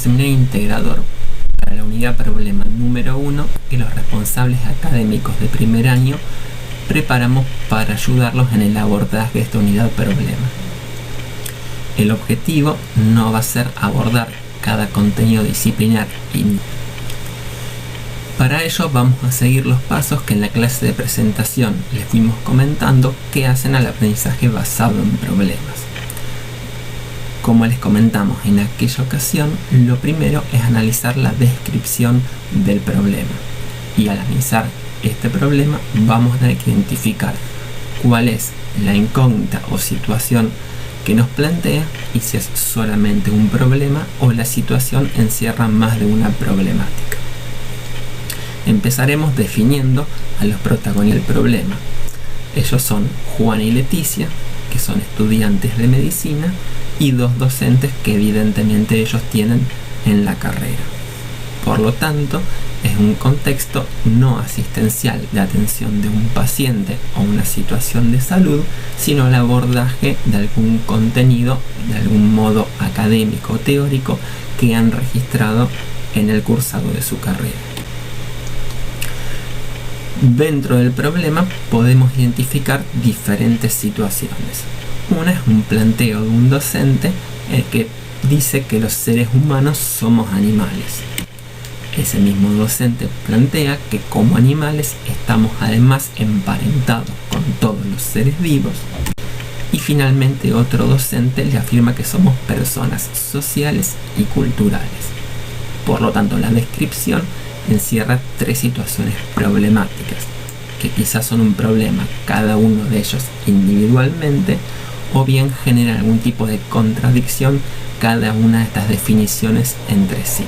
seminario integrador para la unidad problema número 1 que los responsables académicos de primer año preparamos para ayudarlos en el abordaje de esta unidad problema. El objetivo no va a ser abordar cada contenido disciplinar para ello vamos a seguir los pasos que en la clase de presentación les fuimos comentando que hacen al aprendizaje basado en problemas. Como les comentamos en aquella ocasión, lo primero es analizar la descripción del problema. Y al analizar este problema vamos a tener que identificar cuál es la incógnita o situación que nos plantea y si es solamente un problema o la situación encierra más de una problemática. Empezaremos definiendo a los protagonistas del problema. Ellos son Juan y Leticia, que son estudiantes de medicina, y dos docentes que evidentemente ellos tienen en la carrera. Por lo tanto, es un contexto no asistencial de atención de un paciente o una situación de salud, sino el abordaje de algún contenido, de algún modo académico o teórico que han registrado en el cursado de su carrera. Dentro del problema podemos identificar diferentes situaciones. Una es un planteo de un docente que dice que los seres humanos somos animales. Ese mismo docente plantea que como animales estamos además emparentados con todos los seres vivos. Y finalmente otro docente le afirma que somos personas sociales y culturales. Por lo tanto, la descripción encierra tres situaciones problemáticas, que quizás son un problema cada uno de ellos individualmente, o bien generan algún tipo de contradicción cada una de estas definiciones entre sí.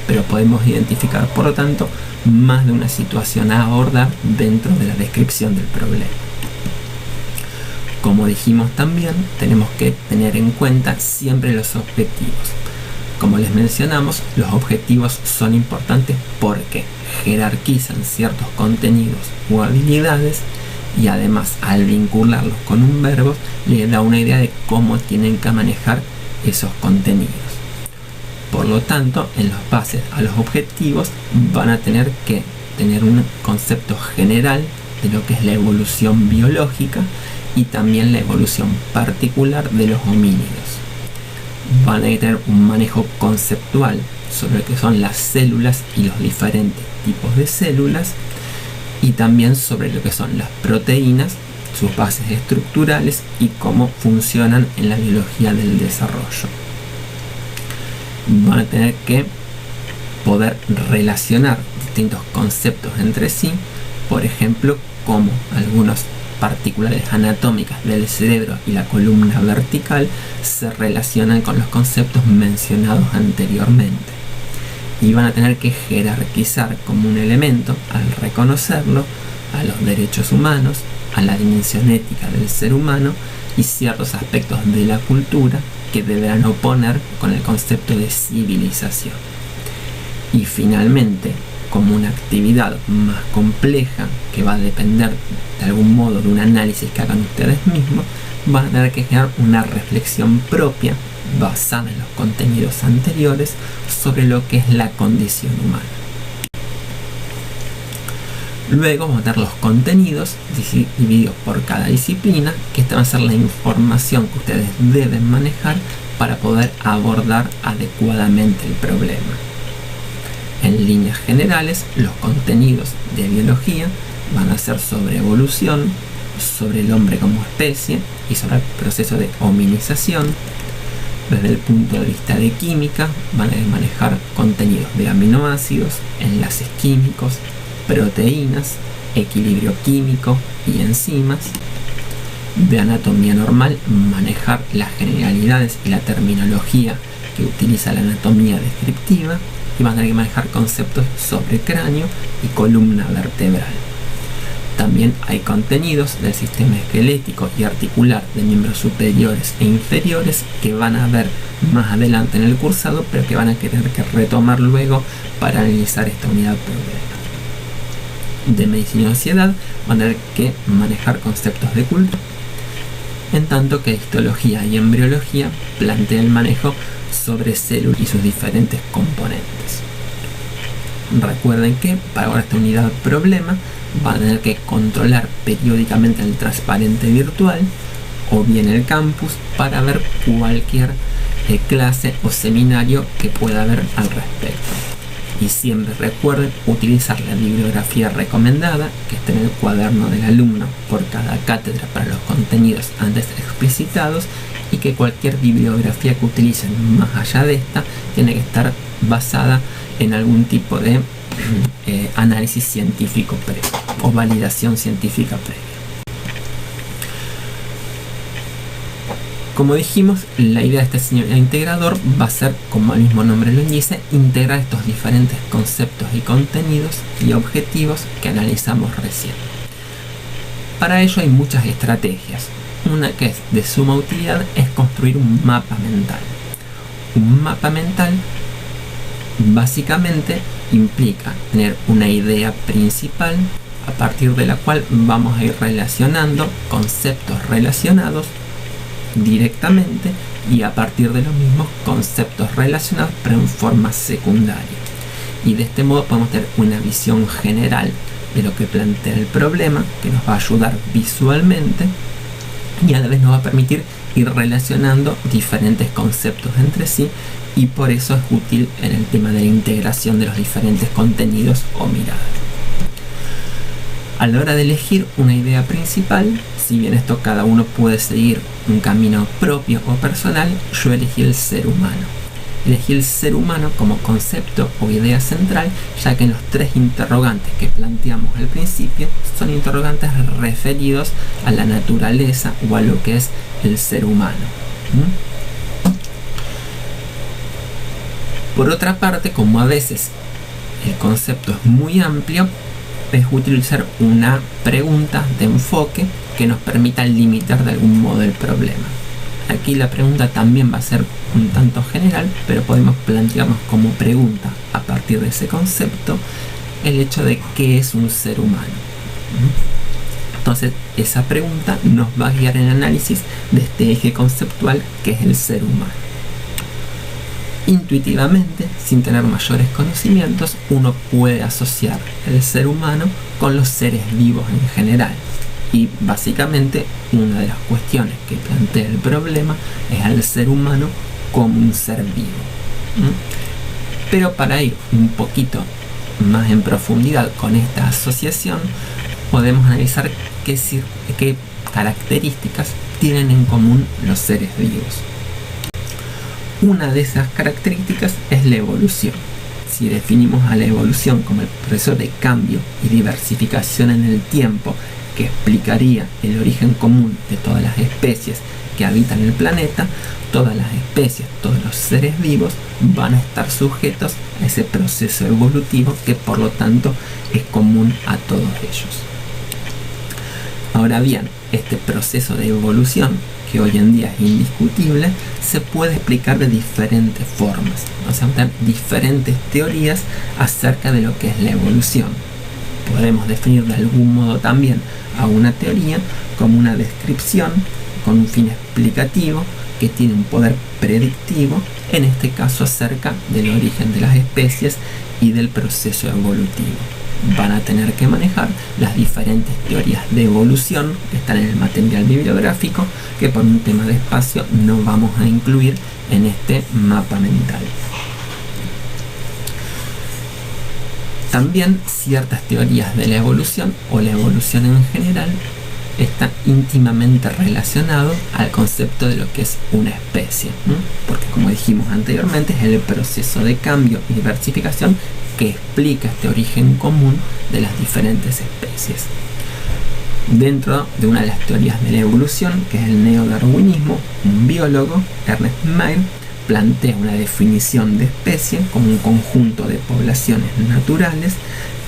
Pero podemos identificar, por lo tanto, más de una situación a abordar dentro de la descripción del problema. Como dijimos también, tenemos que tener en cuenta siempre los objetivos. Como les mencionamos, los objetivos son importantes porque jerarquizan ciertos contenidos o habilidades y además al vincularlos con un verbo les da una idea de cómo tienen que manejar esos contenidos. Por lo tanto, en los bases a los objetivos van a tener que tener un concepto general de lo que es la evolución biológica y también la evolución particular de los homínidos. Van a tener un manejo conceptual sobre lo que son las células y los diferentes tipos de células y también sobre lo que son las proteínas, sus bases estructurales y cómo funcionan en la biología del desarrollo. Van a tener que poder relacionar distintos conceptos entre sí, por ejemplo, como algunos particulares anatómicas del cerebro y la columna vertical se relacionan con los conceptos mencionados anteriormente. Y van a tener que jerarquizar como un elemento, al reconocerlo, a los derechos humanos, a la dimensión ética del ser humano y ciertos aspectos de la cultura que deberán oponer con el concepto de civilización. Y finalmente, como una actividad más compleja que va a depender de algún modo de un análisis que hagan ustedes mismos, van a tener que generar una reflexión propia basada en los contenidos anteriores sobre lo que es la condición humana. Luego vamos a tener los contenidos divididos por cada disciplina, que esta va a ser la información que ustedes deben manejar para poder abordar adecuadamente el problema. En líneas generales, los contenidos de biología van a ser sobre evolución, sobre el hombre como especie y sobre el proceso de hominización. Desde el punto de vista de química, van a manejar contenidos de aminoácidos, enlaces químicos, proteínas, equilibrio químico y enzimas. De anatomía normal, manejar las generalidades y la terminología que utiliza la anatomía descriptiva. Y van a tener que manejar conceptos sobre cráneo y columna vertebral. También hay contenidos del sistema esquelético y articular de miembros superiores e inferiores que van a ver más adelante en el cursado, pero que van a tener que retomar luego para analizar esta unidad problema. De medicina y sociedad van a tener que manejar conceptos de cultura, en tanto que histología y embriología plantea el manejo sobre células y sus diferentes componentes. Recuerden que para esta unidad problema van a tener que controlar periódicamente el transparente virtual o bien el campus para ver cualquier clase o seminario que pueda haber al respecto. Y siempre recuerden utilizar la bibliografía recomendada que está en el cuaderno del alumno por cada cátedra para los contenidos antes explicitados, y que cualquier bibliografía que utilicen más allá de esta tiene que estar basada en algún tipo de análisis científico previo o validación científica previa. Como dijimos, la idea de este diseño integrador va a ser, como el mismo nombre lo dice, integrar estos diferentes conceptos y contenidos y objetivos que analizamos recién. Para ello hay muchas estrategias. Una que es de suma utilidad es construir un mapa mental. Un mapa mental básicamente implica tener una idea principal a partir de la cual vamos a ir relacionando conceptos relacionados directamente y a partir de los mismos conceptos relacionados pero en forma secundaria. Y de este modo podemos tener una visión general de lo que plantea el problema, que nos va a ayudar visualmente y a la vez nos va a permitir ir relacionando diferentes conceptos entre sí, y por eso es útil en el tema de la integración de los diferentes contenidos o miradas. A la hora de elegir una idea principal, si bien esto cada uno puede seguir un camino propio o personal, yo elegí el ser humano. Elegí el ser humano como concepto o idea central, ya que en los tres interrogantes que planteamos al principio son interrogantes referidos a la naturaleza o a lo que es el ser humano. Por otra parte, como a veces el concepto es muy amplio, es utilizar una pregunta de enfoque que nos permita limitar de algún modo el problema. Aquí la pregunta también va a ser un tanto general, pero podemos plantearnos como pregunta a partir de ese concepto el hecho de qué es un ser humano. Entonces esa pregunta nos va a guiar en el análisis de este eje conceptual que es el ser humano. Intuitivamente, sin tener mayores conocimientos, uno puede asociar el ser humano con los seres vivos en general. Y básicamente una de las cuestiones que plantea el problema es al ser humano como un ser vivo. Pero para ir un poquito más en profundidad con esta asociación, podemos analizar qué características tienen en común los seres vivos. Una de esas características es la evolución. Si definimos a la evolución como el proceso de cambio y diversificación en el tiempo que explicaría el origen común de todas las especies que habitan el planeta, todas las especies, todos los seres vivos van a estar sujetos a ese proceso evolutivo que por lo tanto es común a todos ellos. Ahora bien, este proceso de evolución, que hoy en día es indiscutible, se puede explicar de diferentes formas. O sea, hay diferentes teorías acerca de lo que es la evolución. Podemos definir de algún modo también a una teoría como una descripción con un fin explicativo que tiene un poder predictivo, en este caso acerca del origen de las especies y del proceso evolutivo. Van a tener que manejar las diferentes teorías de evolución que están en el material bibliográfico, que por un tema de espacio no vamos a incluir en este mapa mental. También ciertas teorías de la evolución o la evolución en general está íntimamente relacionado al concepto de lo que es una especie, porque como dijimos anteriormente es el proceso de cambio y diversificación que explica este origen común de las diferentes especies. Dentro de una de las teorías de la evolución, que es el neodarwinismo, un biólogo, Ernest Mayr, plantea una definición de especie como un conjunto de poblaciones naturales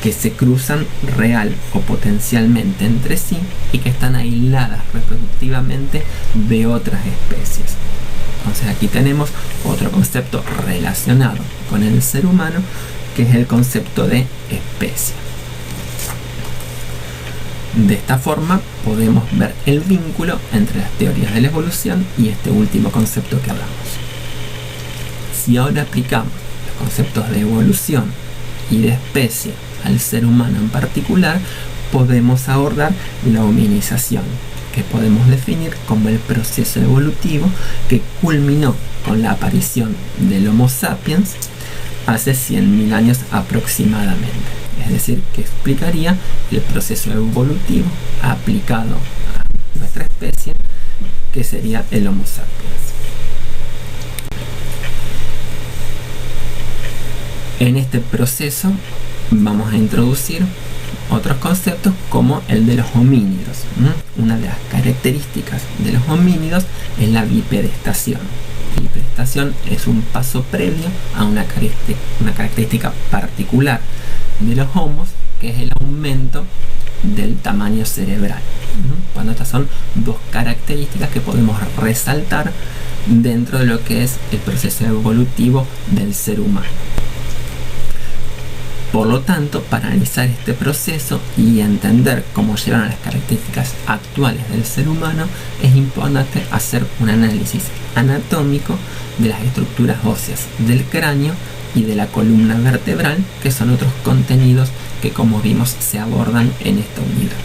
que se cruzan real o potencialmente entre sí y que están aisladas reproductivamente de otras especies. Entonces aquí tenemos otro concepto relacionado con el ser humano, que es el concepto de especie. De esta forma podemos ver el vínculo entre las teorías de la evolución y este último concepto que hablamos. Si ahora aplicamos los conceptos de evolución y de especie al ser humano en particular, podemos abordar la hominización, que podemos definir como el proceso evolutivo que culminó con la aparición del Homo sapiens hace 100.000 años aproximadamente. Es decir, que explicaría el proceso evolutivo aplicado a nuestra especie, que sería el Homo sapiens. En este proceso vamos a introducir otros conceptos como el de los homínidos. Una de las características de los homínidos es la bipedestación. La bipedestación es un paso previo a una característica particular de los homos, que es el aumento del tamaño cerebral. Cuando estas son dos características que podemos resaltar dentro de lo que es el proceso evolutivo del ser humano. Por lo tanto, para analizar este proceso y entender cómo llegaron a las características actuales del ser humano, es importante hacer un análisis anatómico de las estructuras óseas del cráneo y de la columna vertebral, que son otros contenidos que, como vimos, se abordan en esta unidad.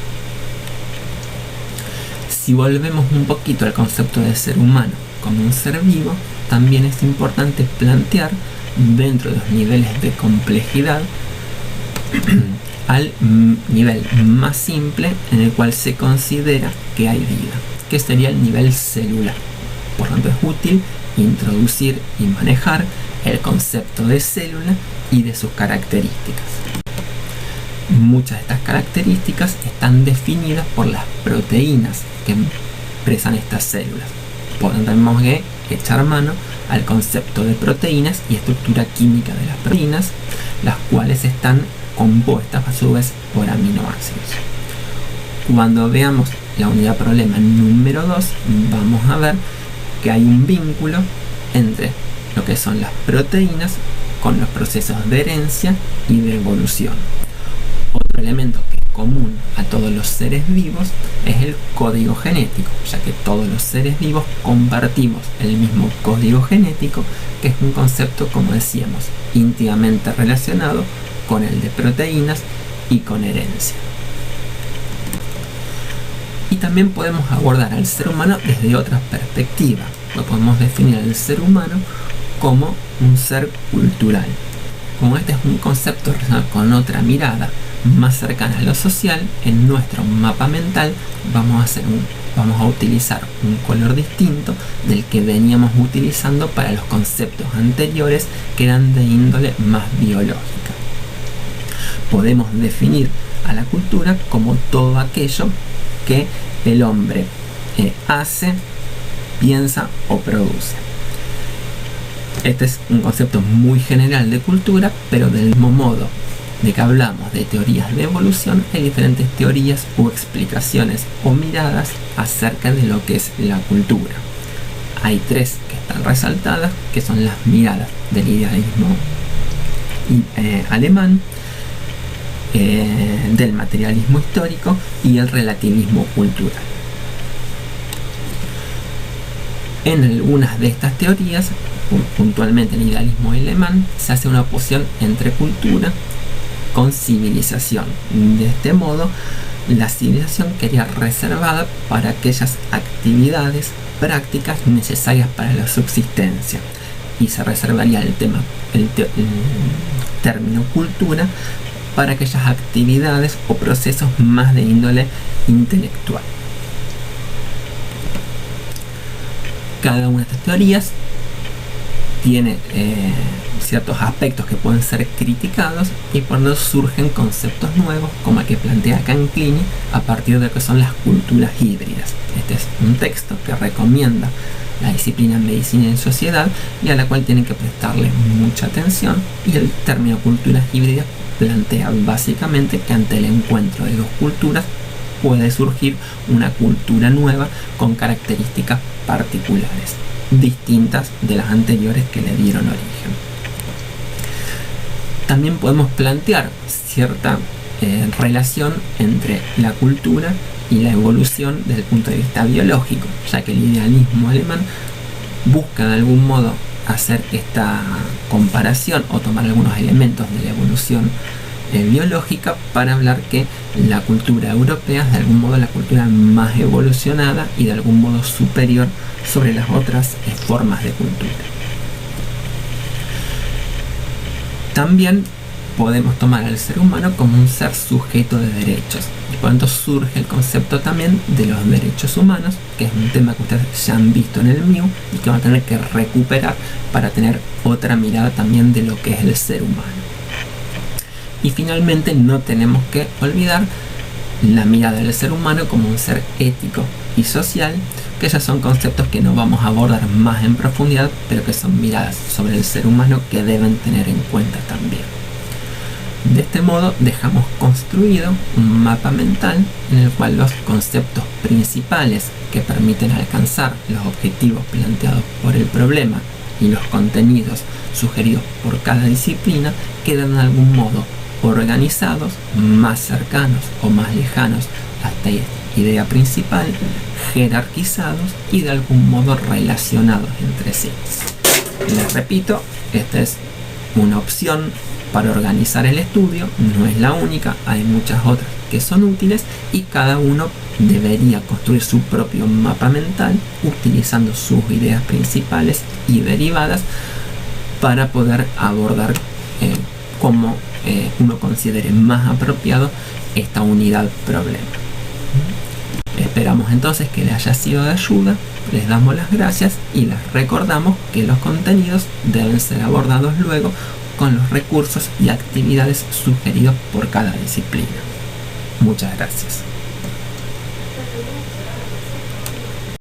Si volvemos un poquito al concepto de ser humano como un ser vivo, también es importante plantear dentro de los niveles de complejidad al nivel más simple en el cual se considera que hay vida, que sería el nivel celular. Por lo tanto, es útil introducir y manejar el concepto de célula y de sus características. Muchas de estas características están definidas por las proteínas que expresan estas células. Por lo tanto, tenemos que echar mano al concepto de proteínas y estructura química de las proteínas, las cuales están compuestas a su vez por aminoácidos. Cuando veamos la unidad problema número 2, vamos a ver que hay un vínculo entre lo que son las proteínas con los procesos de herencia y de evolución. Otro elemento que es común a todos los seres vivos es el código genético, ya que todos los seres vivos compartimos el mismo código genético, que es un concepto, como decíamos, íntimamente relacionado con el de proteínas y con herencia. Y también podemos abordar al ser humano desde otra perspectiva. Podemos definir al ser humano como un ser cultural. Como este es un concepto relacionado con otra mirada más cercana a lo social, en nuestro mapa mental vamos a utilizar un color distinto del que veníamos utilizando para los conceptos anteriores, que eran de índole más biológica. Podemos definir a la cultura como todo aquello que el hombre hace, piensa o produce. Este es un concepto muy general de cultura, pero del mismo modo de que hablamos de teorías de evolución, hay diferentes teorías o explicaciones o miradas acerca de lo que es la cultura. Hay tres que están resaltadas, que son las miradas del idealismo alemán, del materialismo histórico y el relativismo cultural. En algunas de estas teorías, puntualmente el idealismo alemán, se hace una oposición entre cultura con civilización. De este modo, la civilización quedaría reservada para aquellas actividades prácticas necesarias para la subsistencia, y se reservaría el término cultura para aquellas actividades o procesos más de índole intelectual. Cada una de estas teorías tiene ciertos aspectos que pueden ser criticados, y por eso surgen conceptos nuevos como el que plantea Canclini a partir de lo que son las culturas híbridas. Este es un texto que recomienda la disciplina Medicina y Sociedad y a la cual tienen que prestarle mucha atención, y el término culturas híbridas plantea básicamente que ante el encuentro de dos culturas puede surgir una cultura nueva con características particulares, distintas de las anteriores que le dieron origen. También podemos plantear cierta relación entre la cultura y la evolución desde el punto de vista biológico, ya que el idealismo alemán busca de algún modo hacer esta comparación o tomar algunos elementos de la evolución biológica para hablar que la cultura europea es de algún modo la cultura más evolucionada y de algún modo superior sobre las otras formas de cultura. También podemos tomar al ser humano como un ser sujeto de derechos, y por lo tanto surge el concepto también de los derechos humanos, que es un tema que ustedes ya han visto en el MIU y que van a tener que recuperar para tener otra mirada también de lo que es el ser humano. Y finalmente no tenemos que olvidar la mirada del ser humano como un ser ético y social, que ya son conceptos que no vamos a abordar más en profundidad, pero que son miradas sobre el ser humano que deben tener en cuenta también. De este modo dejamos construido un mapa mental en el cual los conceptos principales que permiten alcanzar los objetivos planteados por el problema y los contenidos sugeridos por cada disciplina quedan de algún modo organizados, más cercanos o más lejanos a esta idea principal, jerarquizados y de algún modo relacionados entre sí. Les repito, esta es una opción para organizar el estudio, no es la única, hay muchas otras que son útiles y cada uno debería construir su propio mapa mental utilizando sus ideas principales y derivadas para poder abordar como uno considere más apropiado esta unidad problema. Esperamos entonces que les haya sido de ayuda, les damos las gracias y les recordamos que los contenidos deben ser abordados luego con los recursos y actividades sugeridos por cada disciplina. Muchas gracias.